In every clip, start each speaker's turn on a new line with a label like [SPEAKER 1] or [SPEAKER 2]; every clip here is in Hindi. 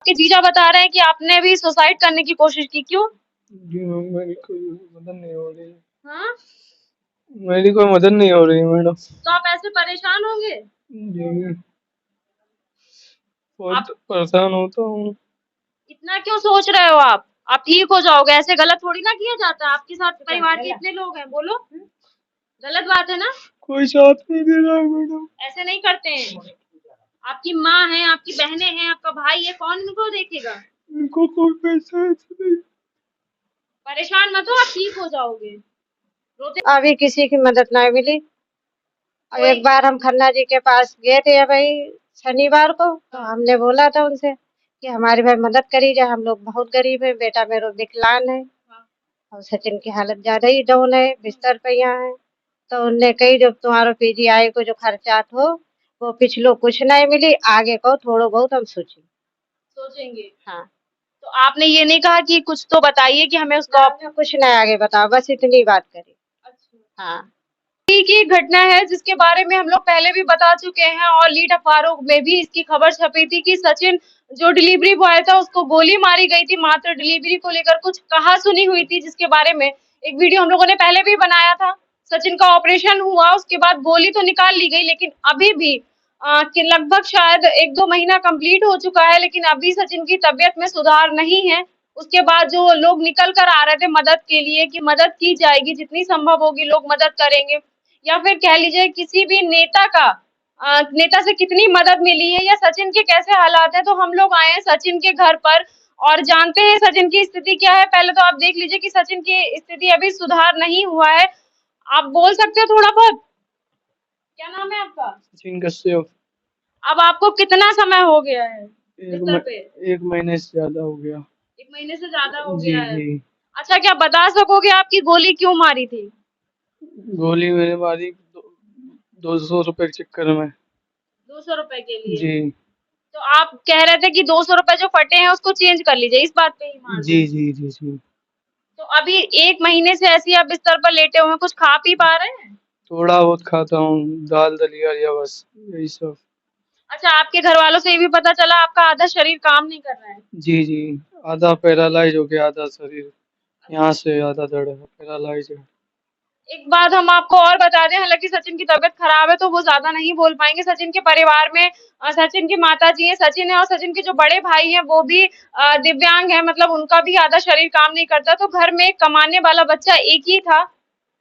[SPEAKER 1] आपके जीजा बता रहे हैं कि आपने भी सुसाइड करने की कोशिश की, क्यों?
[SPEAKER 2] जी मैम, मेरी कोई मदद नहीं हो रही।
[SPEAKER 1] हाँ,
[SPEAKER 2] मेरी कोई मदद नहीं हो रही मैडम।
[SPEAKER 1] तो आप ऐसे परेशान होंगे?
[SPEAKER 2] जी, बहुत
[SPEAKER 1] आप
[SPEAKER 2] परेशान होता हूँ।
[SPEAKER 1] इतना क्यों सोच रहे हो आप ठीक हो जाओगे, ऐसे गलत थोड़ी ना किया जाता है। आपके साथ परिवार के इतने लोग हैं, बोलो, गलत बात है ना?
[SPEAKER 2] कोई साथ नहीं दे रहा है मैडम।
[SPEAKER 1] ऐसे नहीं करते हैं। आपकी माँ है, आपकी बहनें हैं, आपका भाई है, कौन इनको देखेगा?
[SPEAKER 2] इनको कोई पैसा ऐसा नहीं।
[SPEAKER 1] परेशान मत हो, आप ठीक हो जाओगे। रोते
[SPEAKER 3] अभी किसी की मदद नहीं मिली। और
[SPEAKER 1] कोई
[SPEAKER 3] एक बार हम खन्ना जी के पास गए थे भाई शनिवार को, तो हमने बोला था उनसे कि हमारी भाई मदद करी जाए, हम लोग बहुत गरीब है, बेटा मेरा विकलांग है
[SPEAKER 1] हाँ,
[SPEAKER 3] और सचिन की हालत ज्यादा ही डाउन है, बिस्तर पे यहाँ है। तो उनने कही जब तुम्हारा पीजीआई को जो खर्चा हो वो पिछलो कुछ नहीं मिली, आगे को थोड़ा बहुत हम सोची।
[SPEAKER 1] सोचेंगे।
[SPEAKER 3] हाँ,
[SPEAKER 1] तो आपने ये नहीं कहा कि कुछ तो बताइए कि हमें उसका
[SPEAKER 3] आपने कुछ नहीं आगे बताओ, बस इतनी बात करी।
[SPEAKER 1] अच्छा
[SPEAKER 3] हाँ,
[SPEAKER 1] की घटना है जिसके बारे में हम लोग पहले भी बता चुके हैं और लीड अखबारों में भी इसकी खबर छपी थी कि सचिन जो डिलीवरी बॉय था उसको गोली मारी गई थी मात्र डिलीवरी को लेकर कुछ कहा सुनी हुई थी, जिसके बारे में एक वीडियो हम लोगों ने पहले भी बनाया था। सचिन का ऑपरेशन हुआ, उसके बाद गोली तो निकाल ली गई, लेकिन अभी भी कि लगभग शायद 1-2 महीना कंप्लीट हो चुका है, लेकिन अभी सचिन की तबीयत में सुधार नहीं है। उसके बाद जो लोग निकल कर आ रहे थे मदद के लिए कि मदद की जाएगी, जितनी संभव होगी लोग मदद करेंगे, या फिर कह लीजिए किसी भी नेता का नेता से कितनी मदद मिली है या सचिन के कैसे हालात है, तो हम लोग आए हैं सचिन के घर पर और जानते हैं सचिन की स्थिति क्या है। पहले तो आप देख लीजिए कि सचिन की स्थिति अभी सुधार नहीं हुआ है। आप बोल सकते हो थोड़ा बहुत? क्या नाम है आपका?
[SPEAKER 2] सचिन कश्यप।
[SPEAKER 1] अब आपको कितना समय हो गया है
[SPEAKER 2] एक
[SPEAKER 1] बिस्तर
[SPEAKER 2] म,
[SPEAKER 1] पे?
[SPEAKER 2] 1 महीने से ज्यादा हो गया।
[SPEAKER 1] 1 महीने से ज्यादा हो
[SPEAKER 2] जी
[SPEAKER 1] गया है।
[SPEAKER 2] जी।
[SPEAKER 1] अच्छा, क्या बता सकोगे आपकी गोली क्यों मारी थी?
[SPEAKER 2] गोली मैंने मारी 200 रुपए के चक्कर में।
[SPEAKER 1] 200 रुपए के लिए?
[SPEAKER 2] जी
[SPEAKER 1] तो आप कह रहे थे कि 200 रुपए जो फटे हैं उसको चेंज कर लीजिए, इस बात पे ही मार
[SPEAKER 2] जी
[SPEAKER 1] दी?
[SPEAKER 2] जी जी जी।
[SPEAKER 1] तो अभी 1 महीने से ऐसे ही आप बिस्तर पर लेटे हुए हैं, कुछ खा पी पा रहे हैं?
[SPEAKER 2] थोड़ा बहुत खाता हूँ, दाल दलिया या बस यही सब।
[SPEAKER 1] अच्छा, आपके घर वालों से ये भी पता चला आपका आधा शरीर काम नहीं कर रहा है?
[SPEAKER 2] जी जी। आधा पैरालाइज हो गया, आधा शरीर यहाँ से आधा धड़ पैरालाइज है।
[SPEAKER 1] एक बात हम आपको और बता दें, हालांकि सचिन की तबीयत खराब है तो वो ज्यादा नहीं बोल पाएंगे। सचिन के परिवार में सचिन की माता जी है, सचिन है, और सचिन के जो बड़े भाई हैं वो भी दिव्यांग है, मतलब उनका भी आधा शरीर काम नहीं करता। तो घर में कमाने वाला बच्चा एक ही था,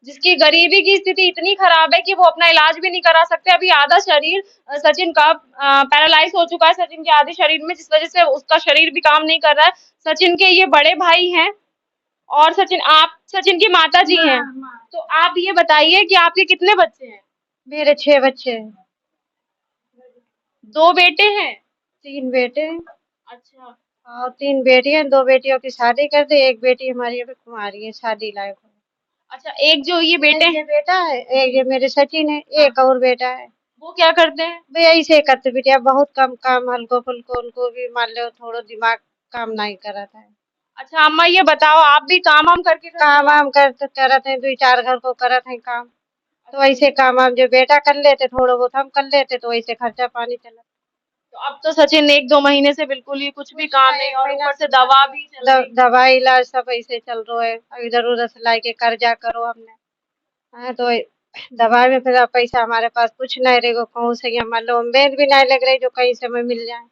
[SPEAKER 1] जिसकी गरीबी की स्थिति इतनी खराब है कि वो अपना इलाज भी नहीं करा सकते। अभी आधा शरीर सचिन का पैरालाइज हो चुका है, सचिन के आधे शरीर में, जिस वजह से उसका शरीर भी काम नहीं कर रहा है। सचिन के ये बड़े भाई हैं और आप सचिन की माता जी हैं। तो आप ये बताइए कि आपके कितने बच्चे हैं?
[SPEAKER 3] मेरे 6 बच्चे हैं।
[SPEAKER 1] 2 बेटे हैं?
[SPEAKER 3] 3 बेटे हैं
[SPEAKER 1] अच्छा।
[SPEAKER 3] और 3 बेटियां, 2 बेटियों की शादी कर दी, एक बेटी हमारी अभी कुंवारी है, शादी लायक है।
[SPEAKER 1] अच्छा, एक जो ये बेटे
[SPEAKER 3] एक ये
[SPEAKER 1] हैं,
[SPEAKER 3] बेटा है, एक ये मेरे सचिन है,
[SPEAKER 1] हाँ,
[SPEAKER 3] एक और बेटा है।
[SPEAKER 1] वो क्या करते हैं?
[SPEAKER 3] वे ऐसे करते बिटिया, बहुत कम काम, हल्को फुल्को, उनको भी मान लो थोड़ा दिमाग काम नहीं करा था।
[SPEAKER 1] अच्छा अम्मा, ये बताओ आप भी काम वाम करके घर
[SPEAKER 3] काम
[SPEAKER 1] चलाते
[SPEAKER 3] वाम करत हैं, 2-4 घर को करत हैं काम। तो
[SPEAKER 1] हैं?
[SPEAKER 3] ऐसे काम वाम जो बेटा कर लेते, थोड़ा बहुत हम कर लेते, तो ऐसे खर्चा पानी चला।
[SPEAKER 1] तो अब तो सचिन 1-2 महीने से बिल्कुल ही कुछ भी
[SPEAKER 3] कुछ
[SPEAKER 1] काम
[SPEAKER 3] नहीं,
[SPEAKER 1] नहीं,
[SPEAKER 3] एक
[SPEAKER 1] और
[SPEAKER 3] महीना
[SPEAKER 1] ऊपर से दवा भी चल रही है।
[SPEAKER 3] दवाई इलाज सब ऐसे चल रहा है, और इधर उधर से ला के कर्जा करो हमने। हाँ, तो दवाई में फिर अब पैसा हमारे पास कुछ नहीं रहेगा, कहूँ से कि मान लो उम्मीद भी नहीं लग रही जो कहीं से हमें मिल जाए।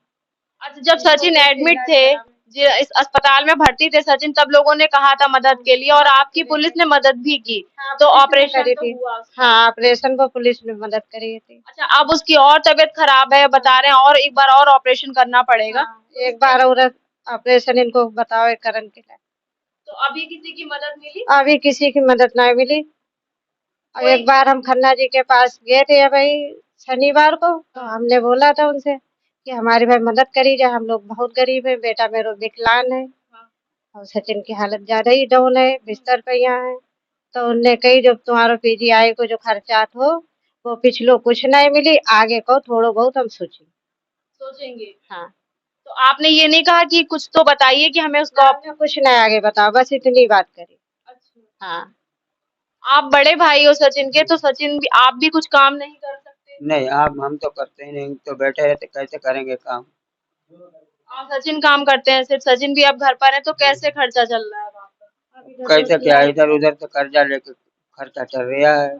[SPEAKER 1] अच्छा, जब सचिन एडमिट थे, इस अस्पताल में भर्ती थे सचिन, तब लोगों ने कहा था मदद के लिए और आपकी पुलिस ने मदद भी की,
[SPEAKER 3] हाँ,
[SPEAKER 1] तो
[SPEAKER 3] पुलिस ने
[SPEAKER 1] ऑपरेशन
[SPEAKER 3] करी
[SPEAKER 1] तो
[SPEAKER 3] थी।
[SPEAKER 1] हुआ उसका।
[SPEAKER 3] हाँ, ऑपरेशन को पुलिस ने मदद करी थी।
[SPEAKER 1] अच्छा, अब उसकी और तबीयत खराब है, बता रहे हैं और एक बार और ऑपरेशन करना पड़ेगा।
[SPEAKER 3] हाँ, एक बार और ऑपरेशन इनको बताओ करने के लिए।
[SPEAKER 1] तो अभी किसी की मदद मिली?
[SPEAKER 3] अभी किसी की मदद नहीं मिली। और
[SPEAKER 1] कोई
[SPEAKER 3] एक बार हम खन्ना जी के पास गए थे भाई शनिवार को, तो हमने बोला था उनसे कि हमारी भाई मदद करी जाए, हम लोग बहुत गरीब है, बेटा मेरा विकलांग है
[SPEAKER 1] हाँ,
[SPEAKER 3] और सचिन की हालत ज्यादा ही डाउन है, बिस्तर पे यहाँ है। तो उनने कही जब तुम्हारा पीजीआई को जो खर्चा हो वो पिछलो कुछ नहीं मिली, आगे को थोड़ा बहुत हम सोची।
[SPEAKER 1] सोचेंगे।
[SPEAKER 3] हाँ,
[SPEAKER 1] तो आपने ये नहीं कहा कि कुछ तो बताइए कि हमें उसका
[SPEAKER 3] आपने कुछ नहीं आगे बताओ, बस इतनी बात करी।
[SPEAKER 1] अच्छा,
[SPEAKER 3] हाँ,
[SPEAKER 1] आप बड़े भाई हो सचिन के, तो सचिन भी आप भी कुछ काम नहीं कर सकते?
[SPEAKER 4] नहीं, आप हम तो करते ही नहीं, तो बैठे रहते कैसे करेंगे काम।
[SPEAKER 1] और सचिन काम करते हैं, सिर्फ सचिन भी अब घर पर है, तो कैसे खर्चा चल रहा है वहाँ पर?
[SPEAKER 3] अब इधर
[SPEAKER 4] कैसे क्या,
[SPEAKER 3] सिलाई
[SPEAKER 4] इधर उधर से कर्जा लेके खर्चा चल रहा है।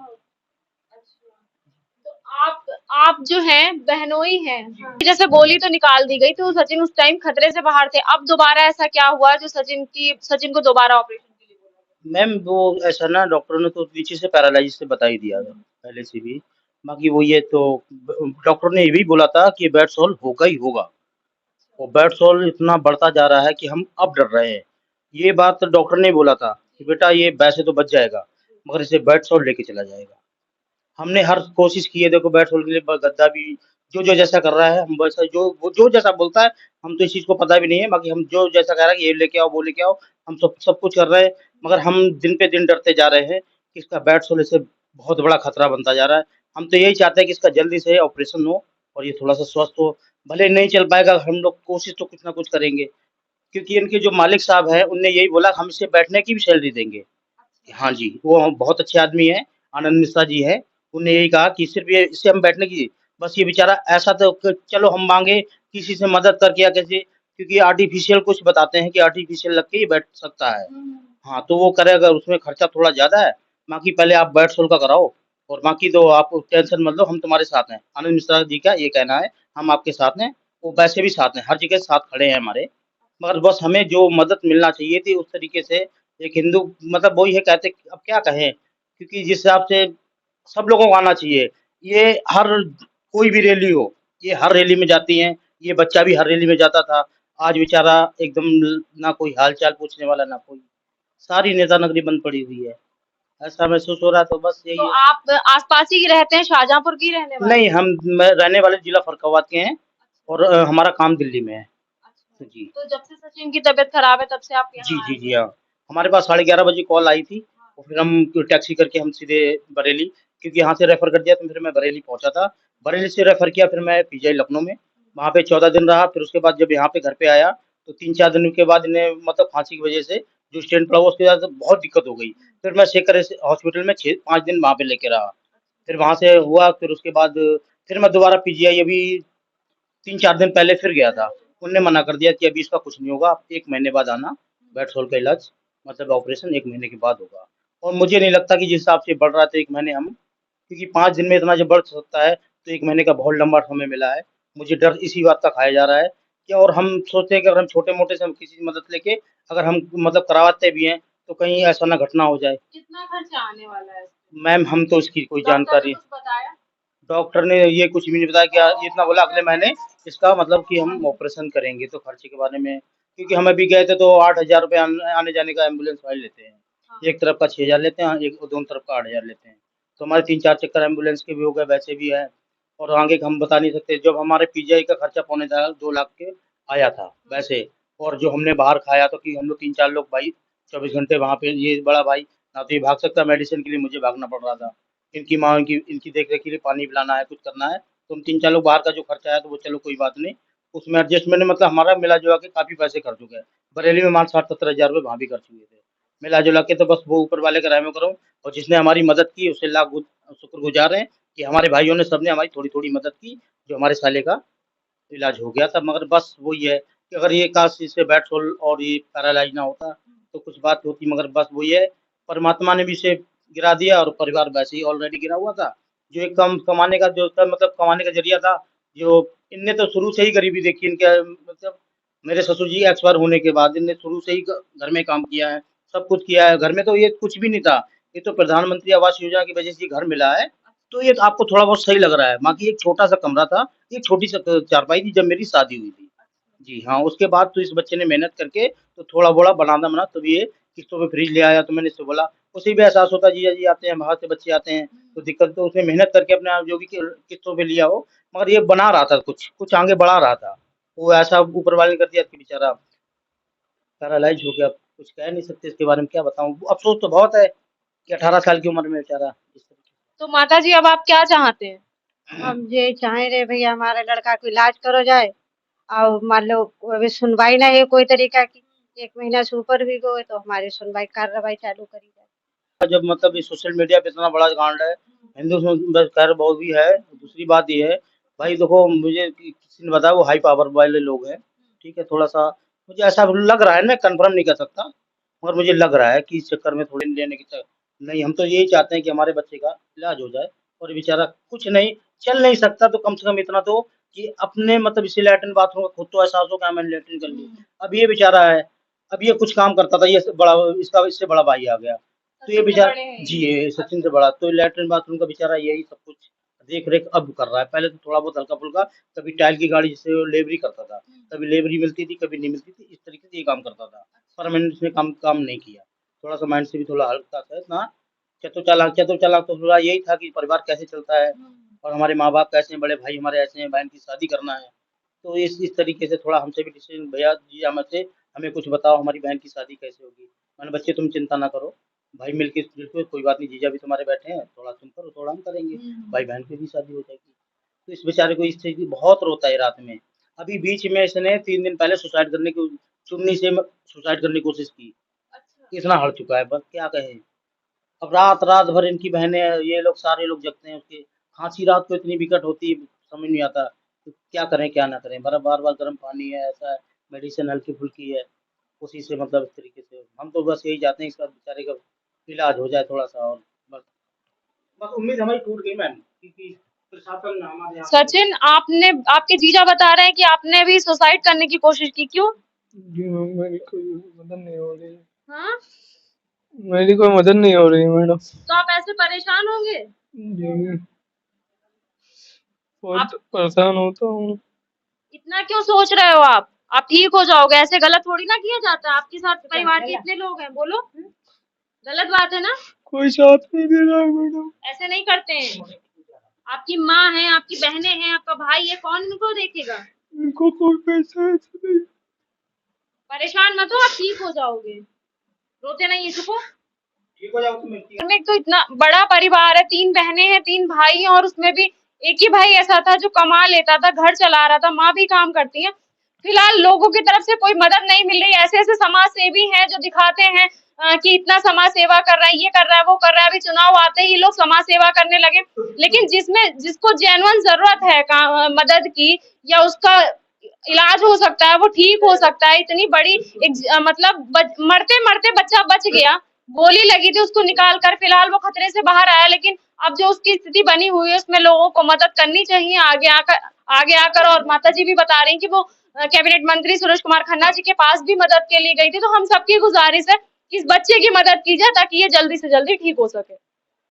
[SPEAKER 1] तो आप जो हैं बहनोई हैं, जैसे गोली तो निकाल दी गई तो सचिन उस टाइम खतरे से बाहर थे, अब दोबारा ऐसा क्या हुआ जो सचिन को दोबारा ऑपरेशन के लिए बोला
[SPEAKER 4] मैम वो ऐसा ना, डॉक्टरों ने तो पीछे से पैरालाइज से बता ही दिया था पहले से भी। बाकी वो ये तो डॉक्टर ने ये भी बोला था कि बेड सॉल्व होगा ही होगा, और बेड सॉल्व इतना बढ़ता जा रहा है कि हम अब डर रहे हैं। ये बात डॉक्टर ने बोला था कि बेटा ये वैसे तो बच जाएगा, मगर इसे बेड सॉल्व लेके चला जाएगा। हमने हर कोशिश की है, देखो बैट होल्ड के लिए गद्दा भी जो जैसा कर रहा है, हम वैसा जो जैसा बोलता है, हम तो इस चीज़ को पता भी नहीं है, बाकी हम जो जैसा कह रहा है कि ये लेके आओ वो लेके आओ, हम सब कुछ कर रहे हैं, मगर हम दिन पे दिन डरते जा रहे हैं कि इसका बैट होने से बहुत बड़ा खतरा बनता जा रहा है। हम तो यही चाहते हैं कि इसका जल्दी से ऑपरेशन हो और ये थोड़ा सा स्वस्थ हो। भले नहीं चल पाएगा, हम लोग कोशिश तो कुछ ना कुछ करेंगे, क्योंकि इनके जो मालिक साहब हैं उनने यही बोला हम इसे बैठने की भी सैलरी देंगे। हाँ जी, वो बहुत अच्छे आदमी हैं, आनंद मिश्रा जी हैं। उन्होंने यही कहा कि सिर्फ़ ये इससे हम बैठने की, बस ये बेचारा ऐसा तो क चलो हम माँगे किसी से मदद करके या कैसे, क्योंकि आर्टिफ़िशियल कुछ बताते हैं कि आर्टिफ़िशियल लग के ही बैठ सकता है। हाँ, तो वो करेगा, उसमें खर्चा थोड़ा ज़्यादा है, बाकी पहले आप बेड सोल का कराओ और बाकी तो आप टेंशन मत लो, हम तुम्हारे साथ हैं। आनंद मिश्रा जी का ये कहना है, हम आपके साथ हैं, वो वैसे भी साथ हैं, हर जगह साथ खड़े हैं हमारे। मगर बस हमें जो मदद मिलना चाहिए थी उस तरीके से, एक हिंदू मतलब वही है, कहते अब क्या कहें, क्योंकि जिस हिसाब से सब लोगों को आना चाहिए। ये हर कोई भी रैली हो, ये हर रैली में जाती हैं, ये बच्चा भी हर रैली में जाता था। आज बेचारा एकदम ना कोई हाल-चाल पूछने वाला ना कोई, सारी नेता नगरी बंद पड़ी हुई है। ऐसा महसूस हो रहा है, तो बस यही
[SPEAKER 1] तो
[SPEAKER 4] है।
[SPEAKER 1] आप आसपास ही रहते हैं, शाहजहांपुर की रहने वाले?
[SPEAKER 4] नहीं, मैं रहने वाले जिला फर्रुखाबाद के हैं और हमारा काम दिल्ली में है।
[SPEAKER 1] अच्छा,
[SPEAKER 4] जी।
[SPEAKER 1] तो जब से सचिन की तबीयत खराब है तब से आप
[SPEAKER 4] जी,
[SPEAKER 1] यहाँ
[SPEAKER 4] जी,
[SPEAKER 1] आए
[SPEAKER 4] जी,
[SPEAKER 1] थे?
[SPEAKER 4] हाँ। हमारे पास 11:30 बजे कॉल आई थी और फिर हम टैक्सी करके हम सीधे बरेली, क्योंकि यहाँ से रेफ़र कर दिया तो फिर मैं बरेली पहुँचा था। बरेली से रेफ़र किया फिर मैं पीजीआई लखनऊ में, वहाँ पे 14 दिन रहा। फिर उसके बाद जब यहाँ पे घर पे आया तो 3-4 दिन के बाद इन्हें मतलब खाँसी की वज़ह से जो स्टेंट पड़ा हुआ उसके बाद बहुत दिक्कत हो गई। फिर मैं सेकर हॉस्पिटल में 6-5 दिन वहाँ पे लेके रहा। फिर वहाँ से हुआ, फिर उसके बाद फिर मैं दोबारा पीजीआई अभी 3-4 दिन पहले फिर गया था। उनने मना कर दिया कि अभी इसका कुछ नहीं होगा, आप 1 महीने बाद आना, बेड-सोल का इलाज मतलब ऑपरेशन 1 महीने के बाद होगा। और मुझे नहीं लगता कि जिस हिसाब से बढ़ रहा था 1 महीने हम, क्योंकि 5 दिन में इतना जब बढ़ सकता है, तो 1 महीने का बहुत लंबा समय मिला है। मुझे डर इसी बात का खाया जा रहा है कि, और हम सोचते हैं कि अगर हम छोटे-मोटे से हम किसी की मदद लेके अगर हम मतलब करवाते भी हैं, तो कहीं ऐसा ना घटना हो जाए।
[SPEAKER 1] कितना खर्चा आने वाला है?
[SPEAKER 4] मैम हम तो इसकी कोई
[SPEAKER 1] डॉक्टर ने
[SPEAKER 4] जानकारी,
[SPEAKER 1] कुछ बताया?
[SPEAKER 4] डॉक्टर ने ये कुछ भी नहीं बताया, क्या ये इतना बोला अगले महीने इसका मतलब कि हम ऑपरेशन करेंगे, तो खर्चे के बारे में, क्योंकि हम अभी गए थे तो 8,000 रुपए आने-जाने का एम्बुलेंस वाले लेते हैं।
[SPEAKER 1] हाँ।
[SPEAKER 4] एक तरफ का 6,000 लेते हैं, एक दोनों तरफ का 8,000 लेते हैं। तो हमारे 3-4 चक्कर एम्बुलेंस के भी हो गए, वैसे भी है, और आगे का हम बता नहीं सकते। जब हमारे पीजीआई का खर्चा पौने 2 लाख के आया था वैसे, और जो हमने बाहर खाया तो कि हम लोग 3-4 लोग भाई 24 घंटे वहाँ पे, ये बड़ा भाई ना तो ये भाग सकता, मेडिसिन के लिए मुझे भागना पड़ रहा था। इनकी माँ इनकी देख-रेख के लिए पानी पिलाना है, कुछ करना है, तो हम 3-4 लोग बाहर का जो खर्चा है तो वो चलो कोई बात नहीं, उसमें एडजस्टमेंट मतलब हमारा मिला-जुला के काफ़ी पैसे खर्च हो गए। बरेली में मान 60-70 हज़ार रुपए वहाँ भी खर्च हुए थे। मिला-जुला के तो बस वो ऊपर वाले का रहम करो, और जिसने हमारी मदद की उससे लाख शुक्रगुज़ार हैं कि हमारे भाइयों ने सबने हमारी थोड़ी-थोड़ी मदद की, जो हमारे साले का इलाज हो गया था। मगर बस वही है कि अगर ये काश इससे बेड-सोल और ये पैरालाइज़ ना होता तो कुछ बात होती, मगर बस वही है, परमात्मा ने भी इसे गिरा दिया और परिवार वैसे ही ऑलरेडी गिरा हुआ था। जो एक कमाने का जो उसका मतलब कमाने का ज़रिया था, जो इनने तो शुरू से ही गरीबी देखी, इनके मतलब मेरे ससुर जी एक्सपायर होने के बाद इनने शुरू से ही घर में काम किया है, सब कुछ किया है। घर में तो ये कुछ भी नहीं था, ये तो प्रधानमंत्री आवास योजना की वजह से ये घर मिला है, तो ये आपको थोड़ा बहुत सही लग रहा है। बाकी एक छोटा-सा कमरा था, एक छोटी-सी चारपाई थी जब मेरी शादी हुई थी। जी हाँ, उसके बाद तो इस बच्चे ने मेहनत करके तो थोड़ा-बोड़ा बनाना-बना, तब ये किस्तों पे फ्रिज ले आया, तो मैंने इससे बोला, उसे भी एहसास होता है जीजा जी आते हैं, बाहर से बच्चे आते हैं, तो दिक्कत तो उसने मेहनत करके अपने आप जो भी किस्तों पे लिया हो, मगर ये बना रहा था कुछ आगे बढ़ा रहा था। वो ऐसा ऊपर वाले ने कर दिया कि बेचारा पैरालाइज़ हो गया, कुछ कह नहीं सकते इसके बारे में, क्या बताऊँ? अफ़सोस तो बहुत है कि 18 साल की उम्र में बेचारा इस तरीके
[SPEAKER 1] तो माता जी अब आप क्या चाहते हैं?
[SPEAKER 3] हम ये चाहे रहे भैया हमारे लड़का को इलाज करो जाए, और मान लो अभी सुनवाई नहीं है कोई तरीका की, 1 महीना से ऊपर भी गए तो हमारी सुनवाई कार्रवाई चालू करी जाए।
[SPEAKER 4] से जब मतलब ये सोशल मीडिया पे इतना बड़ा कांड है, हिंदुस्तान बस खैर बहुत भी है। दूसरी बात ये है, भाई देखो मुझे किसी ने बताया वो हाई पावर वाले लोग हैं, ठीक है, थोड़ा-सा मुझे ऐसा लग रहा है, मैं कंफर्म नहीं कर सकता, मगर मुझे लग रहा है कि इस चक्कर में थोड़ी लेने की नहीं, हम तो यही चाहते हैं कि हमारे बच्चे का इलाज हो जाए और बेचारा कुछ नहीं, चल नहीं सकता तो कम से कम इतना तो कि अपने मतलब इसे लैट्रिन बाथरूम का खुद तो एहसास हो कि हाँ, मैंने लैट्रिन कर ली। अब ये बेचारा है, अब ये कुछ काम करता था, ये बड़ा इसका इससे बड़ा भाई आ गया, तो ये
[SPEAKER 1] सचिन से
[SPEAKER 4] बेचारा
[SPEAKER 1] बड़े हैं
[SPEAKER 4] जी,
[SPEAKER 1] ये।
[SPEAKER 4] ये सचिन से बड़ा, तो लैट्रिन बाथरूम का बेचारा यही सब कुछ देख-रेख अब कर रहा है। पहले तो थोड़ा बहुत हल्का-फुल्का, कभी टाइल की गाड़ी जिससे वो लेबरी करता था, कभी लेबरी मिलती थी, कभी नहीं मिलती थी, इस तरीके से ये काम करता था। परमानेंट इसने काम काम नहीं किया। थोड़ा-सा माइंड से भी थोड़ा हल्का था, इतना चतुर-चालाक तो थोड़ा यही था कि परिवार कैसे चलता है और हमारे माँ-बाप कैसे हैं, बड़े भाई हमारे ऐसे हैं, बहन की शादी करना है। तो इस तरीके से थोड़ा हमसे भी डिसीजन भैया जी हमसे हमें कुछ बताओ हमारी बहन की शादी कैसे होगी? मैंने बच्चे तुम चिंता ना करो, भाई मिलके जुलके कोई बात नहीं, जीजा भी तुम्हारे बैठे हैं, थोड़ा तुम करो, थोड़ा हम करेंगे, भाई बहन की भी शादी हो जाएगी। तो इस बेचारे को इस चीज़ की बहुत रोता है रात में। अभी बीच में इसने 3 दिन पहले सुसाइड करने की चुन्नी से सुसाइड करने की कोशिश की। इतना हट चुका है, बस क्या कहें। अब रात-रात भर इनकी बहनें ये लोग सारे लोग जगते हैं उसके, खाँसी रात को इतनी विकट होती है, समझ नहीं आता, तो क्या करें, क्या ना करें? बार-बार गर्म पानी है, ऐसा है, मेडिसिन हल्की-फुल्की है, उसी से मतलब इस तरीके से हम तो बस यही चाहते हैं इसका बेचारे का इलाज हो जाए थोड़ा-सा और बस। बस उम्मीद हमारी टूट गई मैम, क्योंकि प्रशासन हमारे यहाँ पे
[SPEAKER 1] सचिन, आपने आपके जीजा बता रहे हैं कि आपने भी सुसाइड करने की कोशिश की, क्यों?
[SPEAKER 2] जी मैम, मेरी कोई मदद नहीं हो रही है।
[SPEAKER 1] हाँ?
[SPEAKER 2] मेरी कोई मदद नहीं हो रही है मैडम।
[SPEAKER 1] तो आप ऐसे परेशान होंगे?
[SPEAKER 2] जी, बहुत
[SPEAKER 1] आप
[SPEAKER 2] परेशान होता हूँ।
[SPEAKER 1] इतना क्यों सोच रहे हो आप? आप ठीक हो जाओगे, ऐसे गलत थोड़ी ना किया जाता है। आपके साथ परिवार के इतने लोग हैं, बोलो। गलत बात है ना?
[SPEAKER 2] कोई साथ नहीं दे रहा है मैडम।
[SPEAKER 1] ऐसे नहीं करते हैं। आपकी माँ है, आपकी बहनें हैं, आपका भाई है, कौन इनको देखेगा?
[SPEAKER 2] इनको कोई पैसा ऐसा नहीं।
[SPEAKER 1] परेशान मत हो, आप ठीक हो जाओगे। रोते नहीं, चुपो।
[SPEAKER 4] ठीक हो जाओ तो मिलती है।
[SPEAKER 1] घर में एक तो इतना बड़ा परिवार है, 3 बहनें हैं, 3 भाई हैं और उसमें भी एक ही भाई ऐसा था जो कमा लेता था, घर चला रहा था, माँ भी काम करती है। फिलहाल लोगों की तरफ से कोई मदद नहीं मिल रही। ऐसे-ऐसे समाज सेवी हैं जो दिखाते हैं कि इतना समाज सेवा कर रहा है, ये कर रहा है, वो कर रहा है। अभी चुनाव आते ही लोग समाज सेवा करने लगे। लेकिन जिसको जेन्युइन ज़रूरत है मदद की या उसका इलाज हो सकता है, वो ठीक हो सकता है। इतनी बड़ी मतलब मरते-मरते बच्चा बच गया। गोली लगी थी, उसको निकाल कर फिलहाल वो खतरे से बाहर आया, लेकिन अब जो उसकी स्थिति बनी हुई है उसमें लोगों को मदद करनी चाहिए आगे आकर। और माताजी भी बता रही कि वो कैबिनेट मंत्री सुरेश कुमार खन्ना जी के पास भी मदद के लिए गई थी। तो हम सबकी गुजारिश है कि इस बच्चे की मदद की जाए ताकि ये जल्दी से जल्दी ठीक हो सके।